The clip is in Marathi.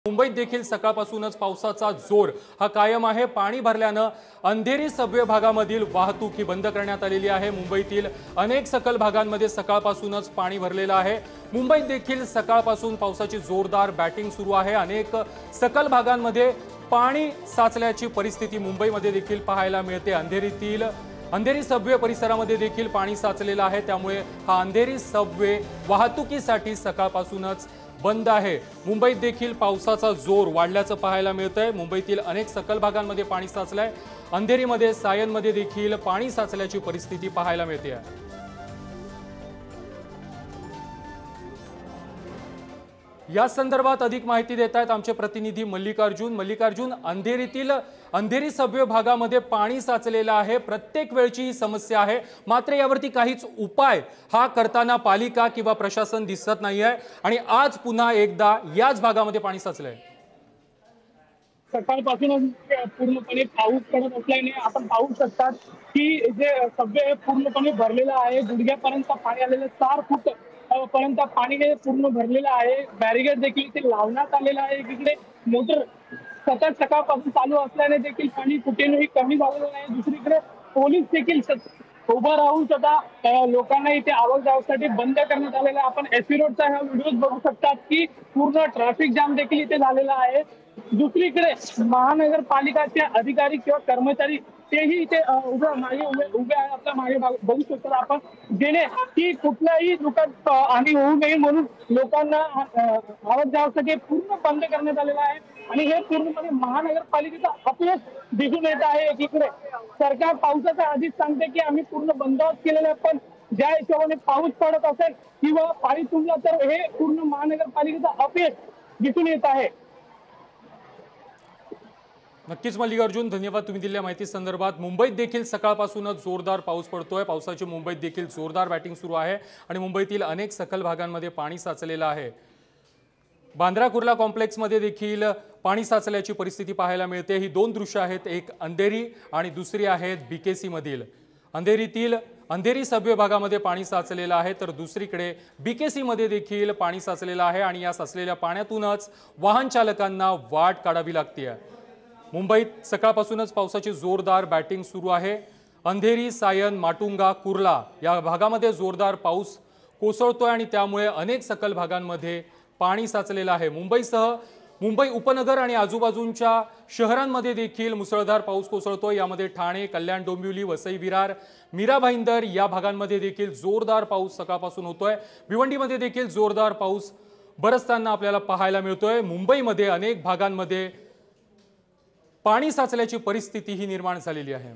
मुंबईत देखील सकाळपासूनच पावसाचा जोर हा कायम आहे। पाणी भरल्याने अंधेरी सबवे भागामधील वाहतूक ही बंद करण्यात आलेली आहे। मुंबईतील अनेक सखल भागांमध्ये सकाळपासूनच पाणी भरलेलं आहे। मुंबईत देखील सकाळपासून पावसाची जोरदार बॅटिंग सुरू आहे। अनेक सखल भागांमध्ये पाणी साचल्याची परिस्थिती मुंबईमध्ये देखील पाहायला मिळते। अंधेरी सबवे परिसरामध्ये देखील पाणी साचलेलं आहे, त्यामुळे हा अंधेरी सबवे वाहतुकीसाठी सकाळपासूनच बंद आहे। मुंबईत देखील पावसाचा जोर वाढल्याचं पाहायला मिळतंय। मुंबईतील अनेक सखल भागांमध्ये पाणी साचलंय। अंधेरीमध्ये सायनमध्ये देखील पाणी साचल्याची परिस्थिती पाहायला मिळते। या संदर्भात अधिक माहिती देत आहेत आमचे प्रतिनिधी मल्लिकार्जुन। अंधेरी सबवे भागामध्ये पाणी साचलेलं आहे। प्रत्येक वेळची ही समस्या आहे, मात्र यावरती काहीच उपाय हा करताना पालिका किंवा प्रशासन दिसत नाहीये आणि आज पुन्हा एकदा याच भागामध्ये पाणी साचलंय। सकाळपासून पूर्णपणे पाऊस पडत असल्याने आपण पाहू शकतात की जे सबवे पूर्णपणे भरलेलं आहे। गुडघ्यापर्यंत पाणी आलेलं 4 फूट पर्यंत पाणी पूर्ण भरलेलं आहे। बॅरिगेड देखील इथे लावण्यात आलेलं आहे। इकडे मोटर सतत सकाळपासून चालू असल्याने देखील पाणी कुठेही कमी झालेलं नाही। दुसरीकडे पोलीस देखील उभं राहून सुद्धा लोकांना इथे आवक जावसाठी बंद करण्यात आलेलं आहे। आपण एसपी रोडचा हा व्हिडिओ बघू शकतात की पूर्ण ट्रॅफिक जाम देखील इथे झालेला आहे। दुसरीकडे महानगरपालिकाचे अधिकारी किंवा कर्मचारी तेही इथे उभे आहे। आपल्या मागे बघू शकतो आपण, जेणे की कुठल्याही दुकान आणि होऊ नये म्हणून लोकांना आवक जावसाठी पूर्ण बंद करण्यात आलेला आहे। आणि हे पूर्णपणे महानगरपालिकेचा अपयश दिसून येत आहे। एकीकडे सरकार पावसाच्या आधीच सांगते की आम्ही पूर्ण बंदोबस्त केलेला आहे, पण ज्या हिशोबाने पाऊस पडत असेल किंवा पाणी तुंबलं तर हे पूर्ण महानगरपालिकेचा अपयश दिसून येत आहे। नक्कीच मल्लिकार्जुन, धन्यवाद तुम्ही दिलेल्या माहिती संदर्भात। मुंबईत देखील सकाळपासूनच जोरदार पाऊस पडतोय। पावसाची मुंबईत देखील जोरदार बॅटिंग सुरू आहे आणि मुंबईतील अनेक सखल भागांमध्ये पाणी साचलेलं आहे। बांद्रा कुर्ला कॉम्प्लेक्समध्ये देखील पाणी साचल्याची परिस्थिती पाहायला मिळते। ही दोन दृश्य आहेत, एक अंधेरी आणि दुसरी आहेत बीकेसी मधील। अंधेरी सबवे भागामध्ये पाणी साचलेलं आहे, तर दुसरीकडे बीकेसी मध्ये देखील पाणी साचलेलं आहे आणि या साचलेल्या पाण्यातूनच वाहन चालकांना वाट काढावी लागते। मुंबईत सकाळपासूनच पावसाची जोरदार बॅटिंग सुरू आहे। अंधेरी, सायन, माटुंगा, कुर्ला या भागामध्ये जोरदार पाऊस कोसळतोय आणि त्यामुळे अनेक सखल भागांमध्ये पाणी साचलेलं आहे। मुंबई उपनगर आणि आजूबाजूंच्या शहरांमध्ये देखील मुसळधार पाऊस कोसळतोय। यामध्ये ठाणे, कल्याण डोंबिवली, वसई विरार, मीरा भाईंदर या भागांमध्ये देखील जोरदार पाऊस सकाळपासून होतोय। भिवंडीमध्ये देखील जोरदार पाऊस बरसताना आपल्याला पाहायला मिळतोय। मुंबईमध्ये अनेक भागांमध्ये पाणी साचल्याची परिस्थिती ही निर्माण झालेली आहे।